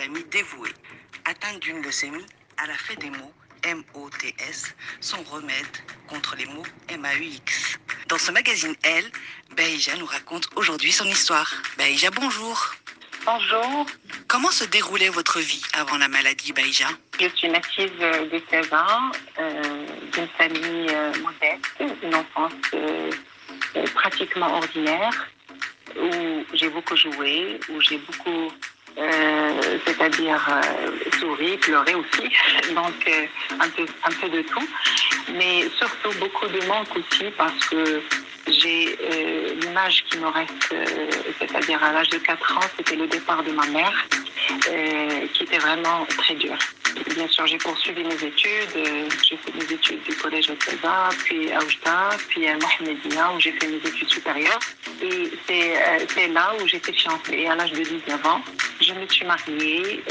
amie dévouée, atteinte d'une leucémie, elle a fait des mots MOTS, son remède contre les mots MAUX. Dans ce magazine Elle, Bahija nous raconte aujourd'hui son histoire. Bahija, bonjour. Bonjour, Comment se déroulait votre vie avant la maladie, Bahija? je suis native de 16 ans, d'une famille modeste, une enfance pratiquement ordinaire, où j'ai beaucoup joué, où j'ai beaucoup, souri, pleuré aussi, donc un peu de tout, mais surtout beaucoup de manque aussi parce que j'ai l'image qui me reste, c'est-à-dire à l'âge de 4 ans, c'était le départ de ma mère, qui était vraiment très dur. Bien sûr, j'ai poursuivi mes études. J'ai fait mes études du collège à César, puis à Oujda, puis à Mohamedia, où j'ai fait mes études supérieures. Et c'est là où j'étais fiancée. Et à l'âge de 19 ans, je me suis mariée,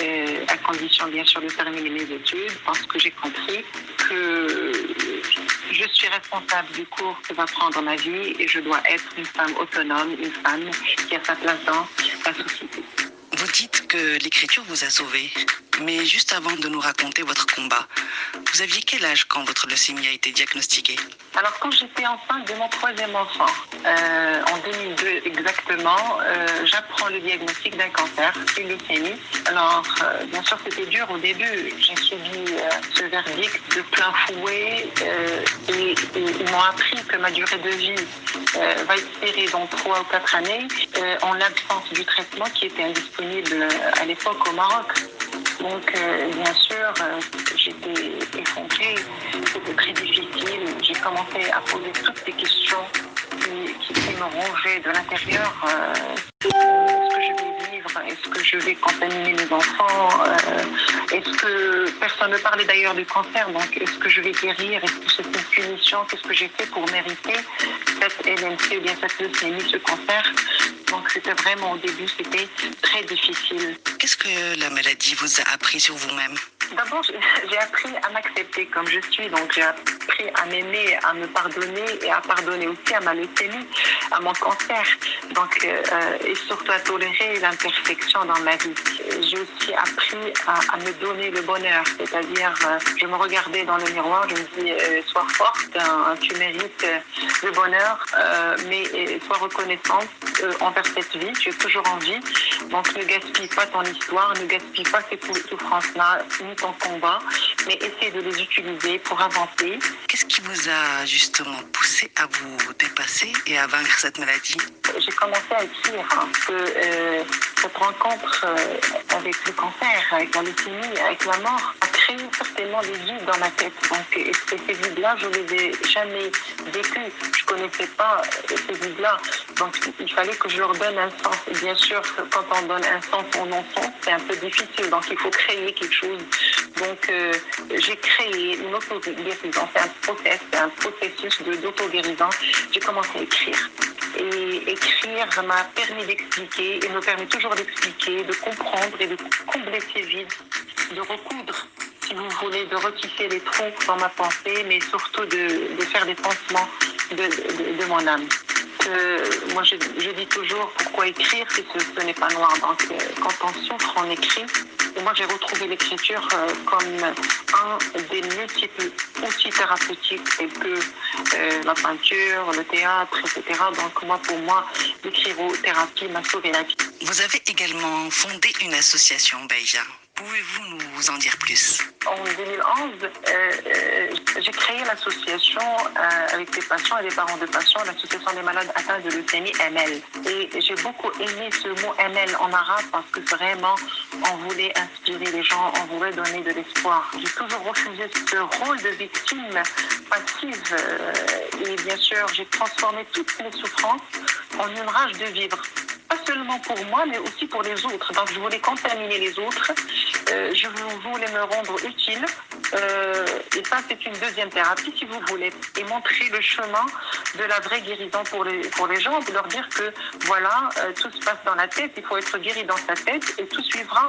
à condition bien sûr de terminer mes études, parce que j'ai compris que je suis responsable du cours que va prendre ma vie et je dois être une femme autonome, une femme qui a sa place dans la société. Vous dites que l'écriture vous a sauvé. Mais juste avant de nous raconter votre combat, vous aviez quel âge quand votre leucémie a été diagnostiquée? Alors, quand j'étais enceinte de mon troisième enfant, en 2002 exactement, j'apprends le diagnostic d'un cancer, une leucémie. Alors, bien sûr, c'était dur au début. J'ai subi ce verdict de plein fouet et ils m'ont appris que ma durée de vie va expirer dans 3 ou 4 années en l'absence du traitement qui était indisponible à l'époque au Maroc. Donc, bien sûr, j'étais effondrée, c'était très difficile. J'ai commencé à poser toutes ces questions qui me rongeaient de l'intérieur. Est-ce que je vais vivre? Est-ce que je vais contaminer mes enfants? Est-ce que personne ne parlait d'ailleurs du cancer? Donc, est-ce que je vais guérir? Est-ce que c'est une punition? Qu'est-ce que j'ai fait pour mériter cette LMC ou bien cette leucémie, ce cancer? Donc, c'était vraiment au début, c'était très difficile. Qu'est-ce que la maladie vous a appris sur vous-même? D'abord, j'ai appris à m'accepter comme je suis. Donc, j'ai appris à m'aimer, à me pardonner et à pardonner aussi à ma leucémie, à mon cancer. Donc, et surtout à tolérer l'imperfection dans ma vie. J'ai aussi appris à me donner le bonheur. C'est-à-dire, je me regardais dans le miroir, je me dis, sois forte, hein, tu mérites le bonheur, mais sois reconnaissante envers cette vie. Tu es toujours en vie. Donc, ne gaspille pas ton histoire, ne gaspille pas ces souffrances-là, ni ton combat, mais essaie de les utiliser pour avancer. Qu'est-ce qui vous a justement poussé à vous dépasser et à vaincre cette maladie? J'ai commencé à écrire que cette rencontre avec le cancer, avec la leucémie, avec la mort, a créé certainement des vides dans ma tête. Donc, et ces vides-là, je ne les ai jamais vécus. Je ne connaissais pas ces vides-là. Donc, il fallait que je leur donne un sens. Et bien sûr, quand on donne un sens au non-sens, c'est un peu difficile. Donc, il faut créer quelque chose. Donc, j'ai créé une auto-guérison. C'est un processus d'auto-guérison. J'ai commencé à écrire. Et écrire m'a permis d'expliquer et me permet toujours d'expliquer, de comprendre et de combler ces vides, de recoudre, si vous voulez, de retisser les trous dans ma pensée, mais surtout de faire des pansements de mon âme. Moi, je dis toujours, pourquoi écrire si ce n'est pas noir? Donc, quand on souffre, on écrit. Et moi, j'ai retrouvé l'écriture comme un des multiples outils thérapeutiques tels que la peinture, le théâtre, etc. Donc, pour moi, l'écrirothérapie m'a sauvé la vie. Vous avez également fondé une association, Bahija. Pouvez-vous nous en dire plus? En 2011, j'ai créé l'association avec des patients et des parents de patients, l'association des malades atteints de leucémie ML. Et j'ai beaucoup aimé ce mot ML en arabe parce que vraiment, on voulait inspirer les gens, on voulait donner de l'espoir. J'ai toujours refusé ce rôle de victime passive. Et bien sûr, j'ai transformé toutes mes souffrances en une rage de vivre. Pas seulement pour moi, mais aussi pour les autres. Donc, je voulais contaminer les autres. Je voulais me rendre utile. Et ça, c'est une deuxième thérapie, si vous voulez. Et montrer le chemin de la vraie guérison pour les gens, de leur dire que, voilà, tout se passe dans la tête, il faut être guéri dans sa tête et tout suivra.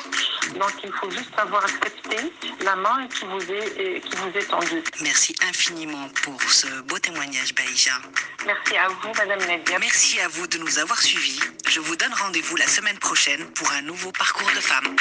Donc, il faut juste savoir accepter la main qui vous est tendue. Merci infiniment pour ce beau témoignage, Bahija. Merci à vous, Madame Nadia. Merci à vous de nous avoir suivis. Je vous donne rendez-vous la semaine prochaine pour un nouveau parcours de femme.